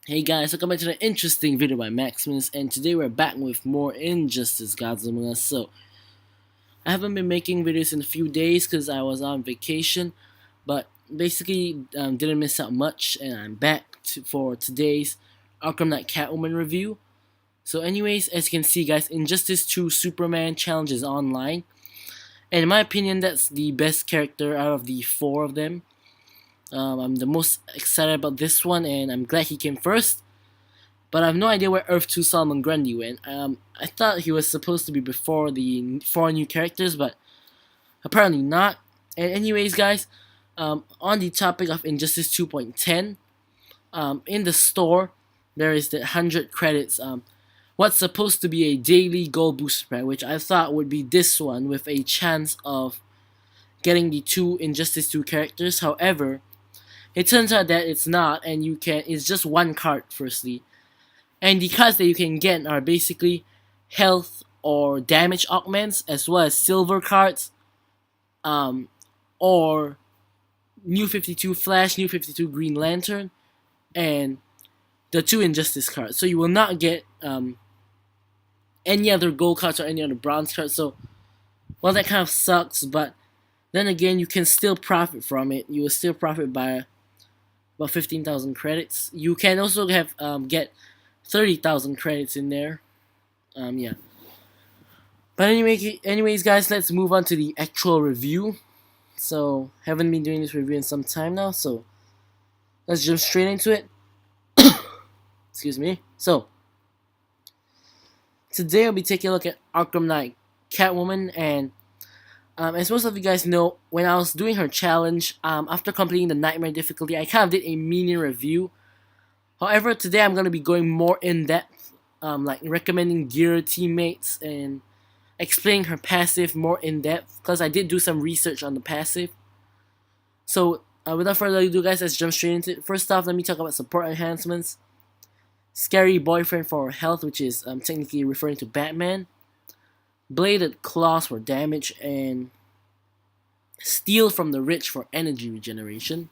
Hey guys, welcome back to an interesting video by Maximus, and today we're back with more Injustice Gods Among Us. So, I haven't been making videos in a few days because I was on vacation, but basically didn't miss out much, and I'm back for today's Arkham Knight Catwoman review. So anyways, as you can see guys, Injustice 2 Superman Challenge is online, and in my opinion that's the best character out of the four of them. I'm the most excited about this one, and I'm glad he came first. But I have no idea where Earth 2 Solomon Grundy went. I thought he was supposed to be before the four new characters, but apparently not. And anyways, guys, on the topic of Injustice 2.10, in the store, there is the 100 credits. What's supposed to be a daily gold booster pack, which I thought would be this one with a chance of getting the two Injustice 2 characters. However, it turns out that it's not, and it's just one card firstly. And the cards that you can get are basically health or damage augments, as well as silver cards, or New 52 Flash, New 52 Green Lantern, and the two Injustice cards. So you will not get any other gold cards or any other bronze cards. So, well, that kind of sucks, but then again, you can still profit from it. You will still profit by about 15,000 credits. You can also have get 30,000 credits in there. Yeah. But anyways, guys, let's move on to the actual review. So, haven't been doing this review in some time now, so let's jump straight into it. Excuse me. So, today I'll be taking a look at Arkham Knight Catwoman, and as most of you guys know, when I was doing her challenge, after completing the Nightmare difficulty, I kind of did a mini review. However, today I'm going to be going more in depth, like recommending gear teammates and explaining her passive more in depth, because I did do some research on the passive. So, without further ado, guys, let's jump straight into it. First off, let me talk about support enhancements. Scary Boyfriend for health, which is technically referring to Batman. Bladed Claws for damage, and Steal from the Rich for energy regeneration.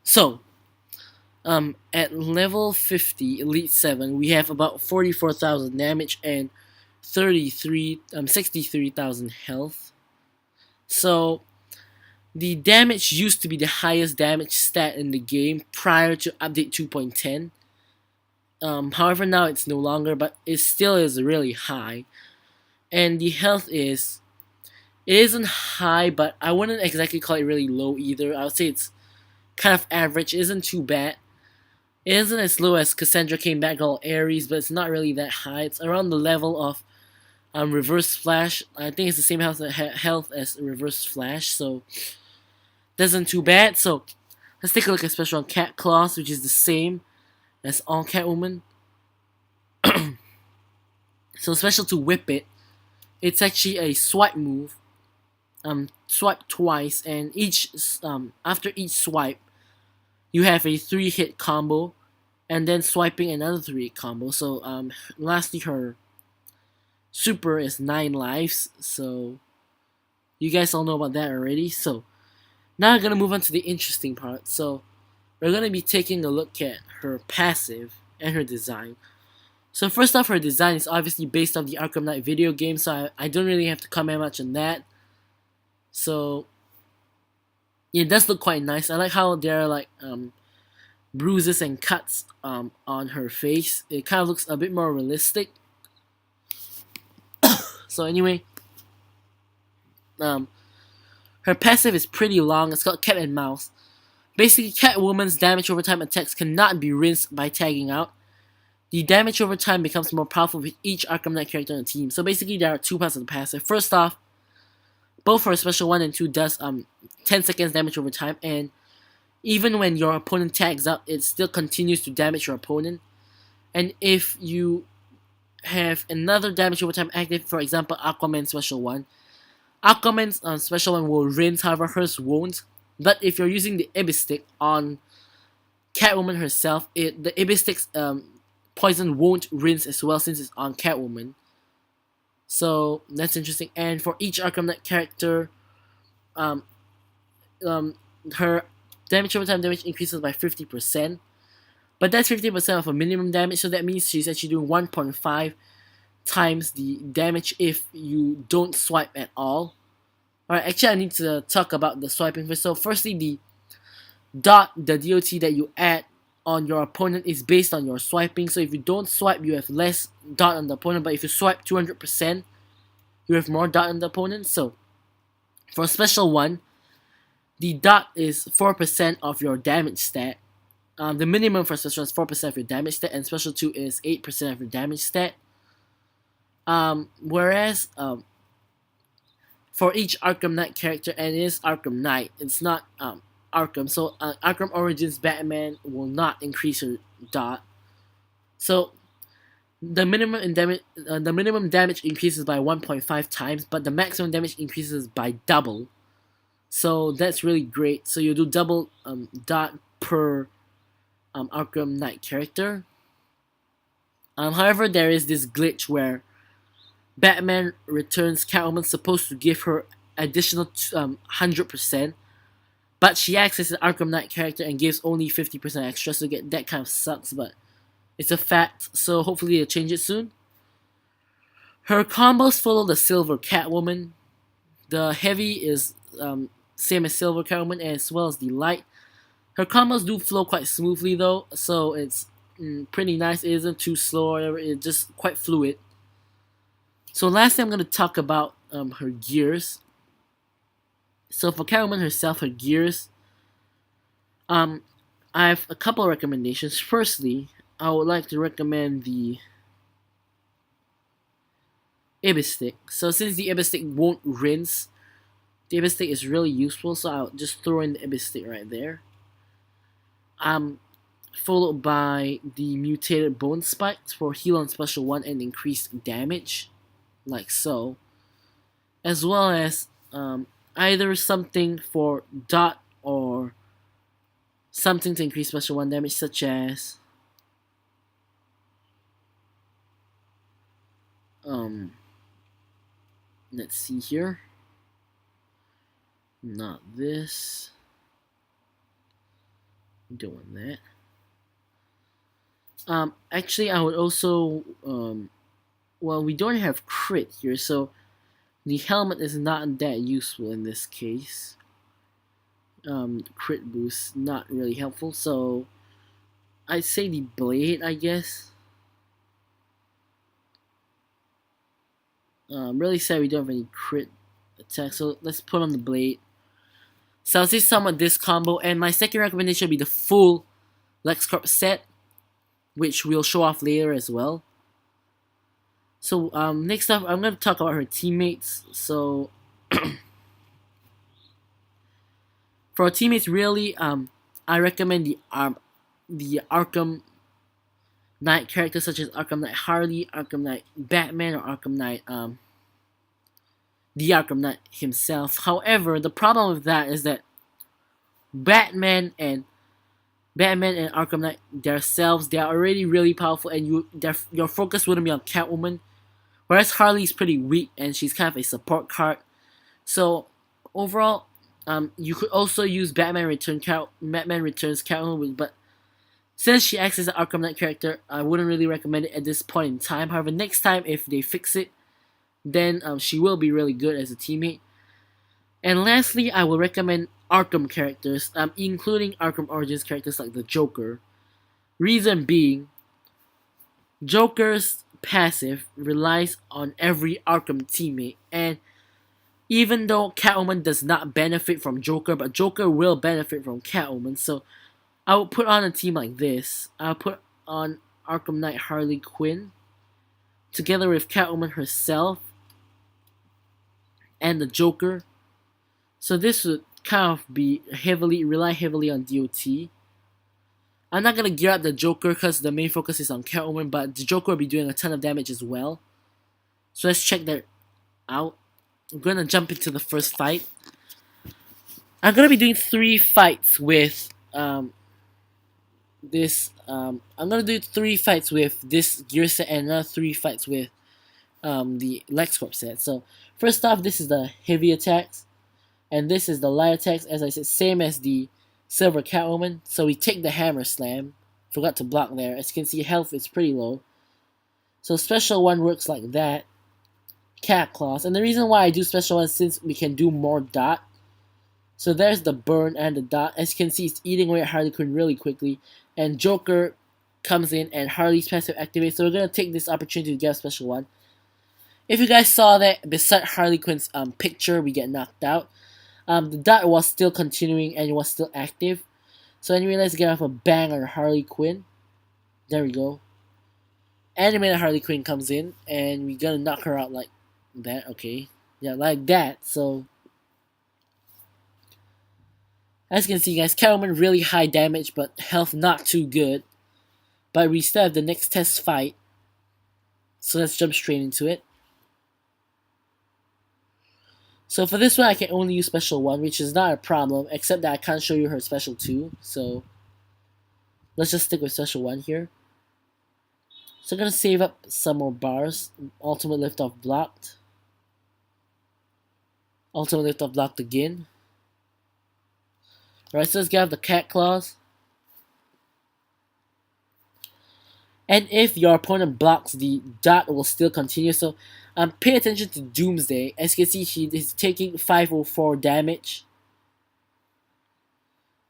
So, at level 50, Elite 7, we have about 44,000 damage and 63,000 health. So, the damage used to be the highest damage stat in the game prior to update 2.10. However, now it's no longer, but it still is really high. And the health it isn't high, but I wouldn't exactly call it really low either. I would say it's kind of average. It isn't too bad. It isn't as low as Cassandra came back all Ares, but it's not really that high. It's around the level of Reverse Flash. I think it's the same health as Reverse Flash, so that's not too bad. So let's take a look at special on Cat Claws, which is the same as all Catwoman. So special to Whip It. It's actually a swipe move. Swipe twice, and after each swipe, you have a 3-hit combo, and then swiping another 3-hit combo. So lastly, her super is 9 lives. So you guys all know about that already. So now we're gonna move on to the interesting part. So we're gonna be taking a look at her passive and her design. So first off, her design is obviously based off the Arkham Knight video game, so I don't really have to comment much on that. So yeah, it does look quite nice. I like how there are like bruises and cuts on her face. It kind of looks a bit more realistic. So anyway, her passive is pretty long. It's called Cat and Mouse. Basically, Catwoman's damage over time attacks cannot be rinsed by tagging out. The damage over time becomes more powerful with each Arkham Knight character on the team. So basically, there are two parts of the passive. First off, both her special 1 and 2 does 10 seconds damage over time, and even when your opponent tags out, it still continues to damage your opponent. And if you have another damage over time active, for example, Aquaman special 1, Aquaman's special 1 will rinse, however hers won't. But if you're using the EVII stick on Catwoman herself, the EVII stick's poison won't rinse as well since it's on Catwoman. So that's interesting. And for each Arkham Knight character, her damage over time damage increases by 50%. But that's 50% of her minimum damage, so that means she's actually doing 1.5 times the damage if you don't swipe at all. Alright, actually I need to talk about the swiping first. So firstly, the DOT that you add on your opponent is based on your swiping. So if you don't swipe, you have less dot on the opponent, but if you swipe 200%, you have more dot on the opponent. So for special 1, the dot is 4% of your damage stat. The minimum for special 1 is 4% of your damage stat, and special 2 is 8% of your damage stat. Whereas for each Arkham Knight character, and it is Arkham Knight, it's not Arkham. So Arkham Origins Batman will not increase your dot. So the minimum damage increases by 1.5 times, but the maximum damage increases by double. So that's really great. So you do double dot per Arkham Knight character. However, there is this glitch where Batman Returns Catwoman supposed to give her additional 100%, but she acts as an Arkham Knight character and gives only 50% extra, so that kind of sucks, but it's a fact, so hopefully they'll change it soon. Her combos follow the Silver Catwoman. The heavy is same as Silver Catwoman, as well as the light. Her combos do flow quite smoothly though, so it's pretty nice. It isn't too slow or whatever, it's just quite fluid. So lastly, I'm going to talk about her gears. So for Catwoman herself, her gears, I have a couple of recommendations. Firstly, I would like to recommend the EVII stick. So since the EVII stick won't rinse, the EVII stick is really useful, so I'll just throw in the EVII stick right there. Followed by the mutated bone spikes for heal on special 1 and increased damage, like so, as well as either something for dot or something to increase special 1 damage, such as let's see here, not this, don't want that. Actually I would also well, we don't have crit here, so the helmet is not that useful in this case. Crit boost, not really helpful, so I'd say the blade, I guess. Really sad we don't have any crit attack, so let's put on the blade. So I'll say some of this combo, and my second recommendation will be the full LexCorp set, which we'll show off later as well. So next up, I'm going to talk about her teammates. So for her teammates, really, I recommend the Arkham Knight characters such as Arkham Knight Harley, Arkham Knight Batman, or Arkham Knight the Arkham Knight himself. However, the problem with that is that Batman and Arkham Knight themselves, they are already really powerful, and your focus wouldn't be on Catwoman. Whereas Harley is pretty weak, and she's kind of a support card. So overall, you could also use Batman Returns Catwoman, but since she acts as an Arkham Knight character, I wouldn't really recommend it at this point in time. However, next time if they fix it, then she will be really good as a teammate. And lastly, I will recommend Arkham characters, including Arkham Origins characters like the Joker. Reason being, Joker's passive relies on every Arkham teammate, and even though Catwoman does not benefit from Joker, but Joker will benefit from Catwoman, so I would put on a team like this. I'll put on Arkham Knight Harley Quinn together with Catwoman herself and the Joker. So this would kind of be rely heavily on DOT. I'm not gonna gear up the Joker because the main focus is on Catwoman, but the Joker will be doing a ton of damage as well. So let's check that out. I'm gonna jump into the first fight. I'm gonna be doing 3 fights with this. I'm gonna do 3 fights with this gear set and another 3 fights with the LexCorp set. So first off, this is the heavy attacks, and this is the light attacks. As I said, same as the Silver Catwoman. So we take the hammer slam. Forgot to block there. As you can see, health is pretty low. So special 1 works like that. Cat claws. And the reason why I do special 1 is since we can do more dot. So there's the burn and the dot. As you can see, it's eating away at Harley Quinn really quickly. And Joker comes in and Harley's passive activates. So we're going to take this opportunity to get a special 1. If you guys saw that, beside Harley Quinn's picture, we get knocked out. The dot was still continuing and it was still active. So anyway, let's get off a bang on Harley Quinn. There we go. Animated Harley Quinn comes in and we're gonna knock her out like that. Okay, yeah, like that. So as you can see, guys, Catwoman really high damage but health not too good. But we still have the next test fight, so let's jump straight into it. So for this one, I can only use special 1, which is not a problem, except that I can't show you her special 2. So let's just stick with special 1 here. So I'm going to save up some more bars. Ultimate lift-off blocked. Ultimate lift-off blocked again. Alright, so let's get out the cat claws. And if your opponent blocks, the dot will still continue. So pay attention to Doomsday. As you can see, he is taking 504 damage.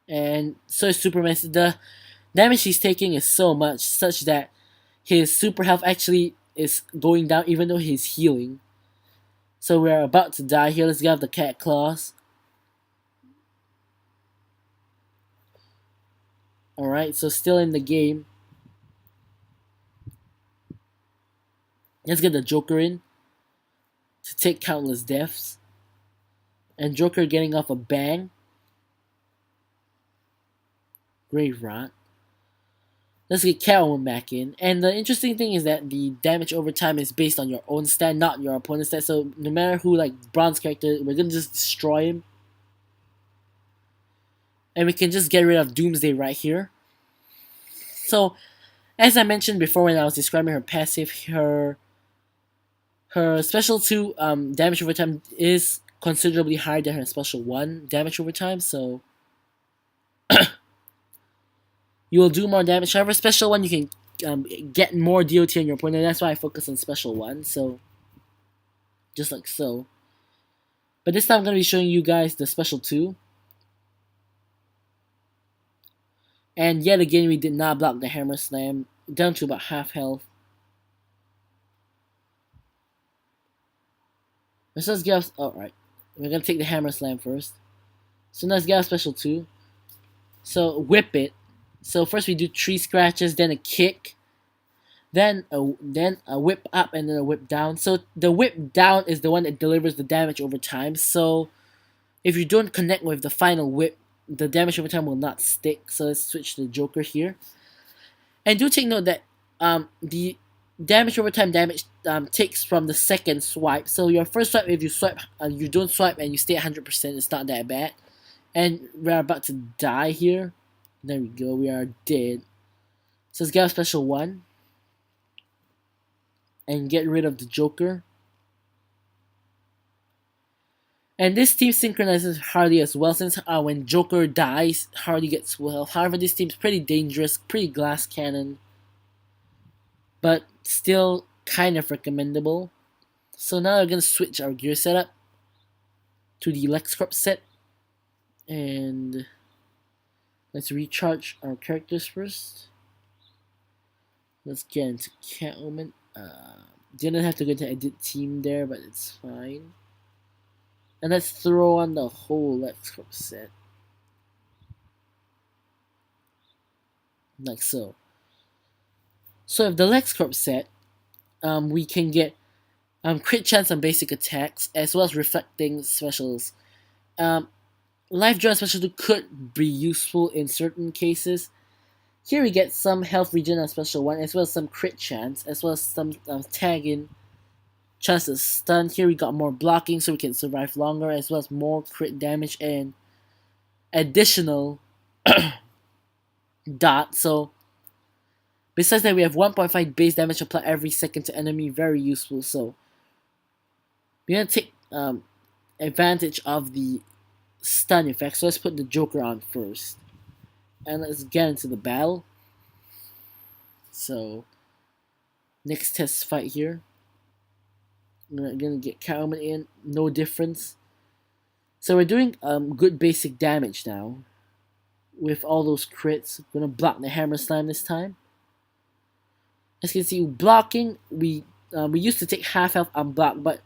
And so is Superman. The damage he's taking is so much, such that his super health actually is going down even though he's healing. So we're about to die here. Let's get out the cat claws. Alright, so still in the game. Let's get the Joker in to take countless deaths. And Joker getting off a bang. Grave Rot. Let's get Catwoman back in. And the interesting thing is that the damage over time is based on your own stat, not your opponent's stat. So no matter who, like Braun's character, we're gonna just destroy him. And we can just get rid of Doomsday right here. So, as I mentioned before when I was describing her passive, her special 2 damage over time is considerably higher than her special 1 damage over time, so you will do more damage. However, special 1 you can get more DOT on your opponent. That's why I focus on special 1, so just like so. But this time I'm going to be showing you guys the special 2. And yet again, we did not block the Hammer Slam, down to about half health. Let's get us. Alright, we're gonna take the Hammer Slam first. So let's get our special 2. So whip it. So first we do 3 scratches, then a kick, then a whip up, and then a whip down. So the whip down is the one that delivers the damage over time. So if you don't connect with the final whip, the damage over time will not stick. So let's switch to the Joker here. And do take note that the damage over time damage takes from the second swipe. So your first swipe, if you swipe, you don't swipe and you stay at 100%, it's not that bad. And we're about to die here. There we go, we are dead. So let's get a special 1 and get rid of the Joker. And this team synchronizes Harley as well, since when Joker dies, Harley gets full health. However, this team's pretty dangerous, pretty glass cannon, but still kind of recommendable. So now we're going to switch our gear setup to the LexCorp set. And let's recharge our characters first. Let's get into Catwoman. Didn't have to go to edit team there, but it's fine. And let's throw on the whole LexCorp set. Like so. So if the LexCorp set, we can get crit chance on basic attacks, as well as reflecting specials. Life Drain Special 2 could be useful in certain cases. Here we get some health regen on special 1, as well as some crit chance, as well as some tagging chance to stun. Here we got more blocking so we can survive longer, as well as more crit damage and additional dot. So besides that, we have 1.5 base damage applied every second to enemy, very useful. So we're gonna take advantage of the stun effect. So let's put the Joker on first, and let's get into the battle. So next test fight here. We're gonna get Catwoman in, no difference. So we're doing good basic damage now. With all those crits, gonna block the hammer slam this time. As you can see, blocking, we used to take half health unblocked, but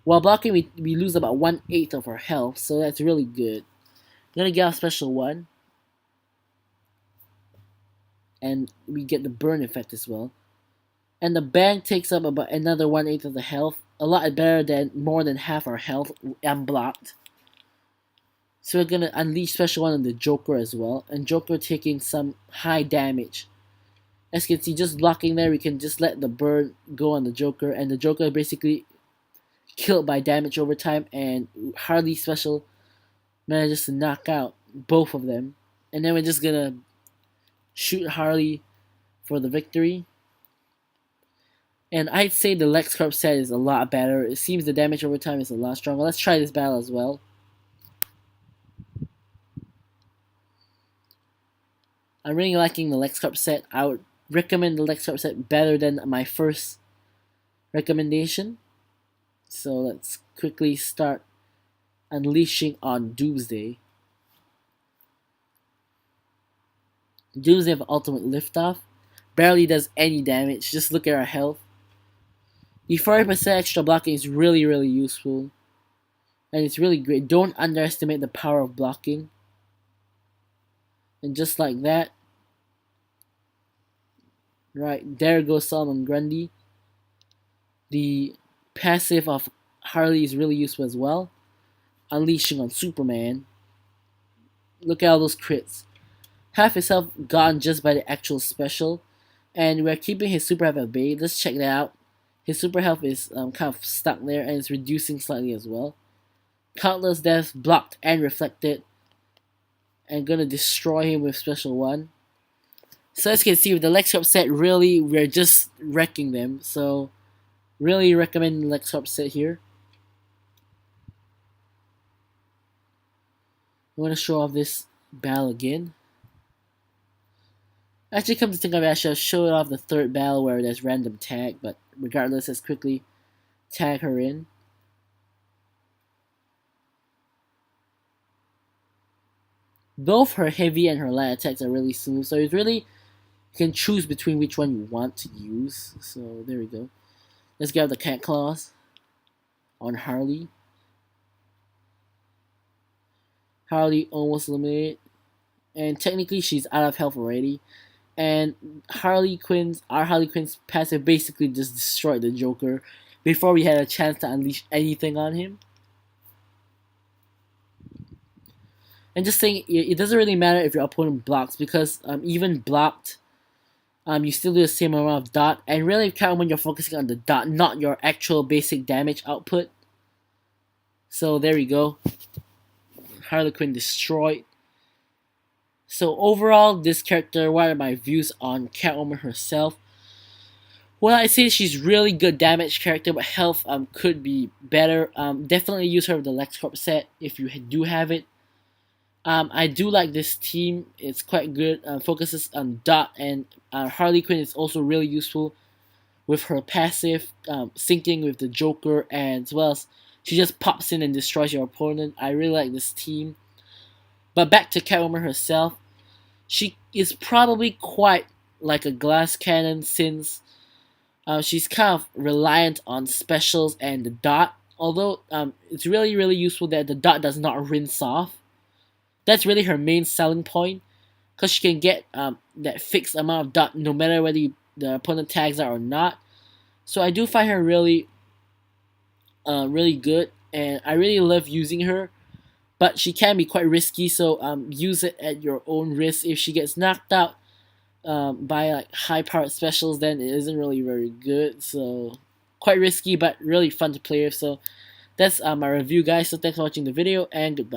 while blocking we lose about 1/8 of our health, so that's really good. I'm gonna get our special one. And we get the burn effect as well. And the bang takes up about another 1/8 of the health. A lot better than more than half our health unblocked. So we're gonna unleash special one on the Joker as well. And Joker taking some high damage. As you can see, just blocking there, we can just let the burn go on the Joker. And the Joker basically killed by damage over time. And Harley special manages to knock out both of them. And then we're just gonna shoot Harley for the victory. And I'd say the LexCorp set is a lot better. It seems the damage over time is a lot stronger. Let's try this battle as well. I'm really liking the LexCorp set. I would recommend the LexCorp set better than my first recommendation. So let's quickly start unleashing on Doomsday. Doomsday have ultimate liftoff. Barely does any damage. Just look at our health. The 40% extra blocking is really useful. And it's really great. Don't underestimate the power of blocking. And just like that. Right, there goes Solomon Grundy. The passive of Harley is really useful as well. Unleashing on Superman. Look at all those crits. Half his health gone just by the actual special. And we're keeping his super health at bay. Let's check that out. His super health is kind of stuck there and it's reducing slightly as well. Countless deaths blocked and reflected. And gonna destroy him with special one. So as you can see with the LexCorp set, really we're just wrecking them. So really recommend the LexCorp set here. I want to show off this battle again. Actually, come to think of it, I should have showed off the third battle where there's random tag, but regardless, let's quickly tag her in. Both her heavy and her light attacks are really smooth, so it's really, you can choose between which one you want to use. So there we go. Let's grab the cat claws on Harley. Harley almost eliminated, and technically she's out of health already. And our Harley Quinn's passive basically just destroyed the Joker before we had a chance to unleash anything on him. And just saying, it doesn't really matter if your opponent blocks, because even blocked, you still do the same amount of dot. And really, when you're focusing on the dot, not your actual basic damage output. So there we go. Harley Quinn destroyed. So overall, this character, what are my views on Catwoman herself? Well, I say she's really good damage character, but health could be better. Definitely use her with the LexCorp set if you do have it. I do like this team. It's quite good. Focuses on dot, and Harley Quinn is also really useful with her passive, syncing with the Joker, and as well as she just pops in and destroys your opponent. I really like this team. But back to Catwoman herself, she is probably quite like a glass cannon, since she's kind of reliant on specials and the dot. Although it's really useful that the dot does not rinse off. That's really her main selling point, because she can get that fixed amount of dot no matter whether the opponent tags her or not. So I do find her really good, and I really love using her. But she can be quite risky, so use it at your own risk. If she gets knocked out by like high-powered specials, then it isn't really very good. So quite risky, but really fun to play with. So that's my review, guys. So thanks for watching the video, and goodbye.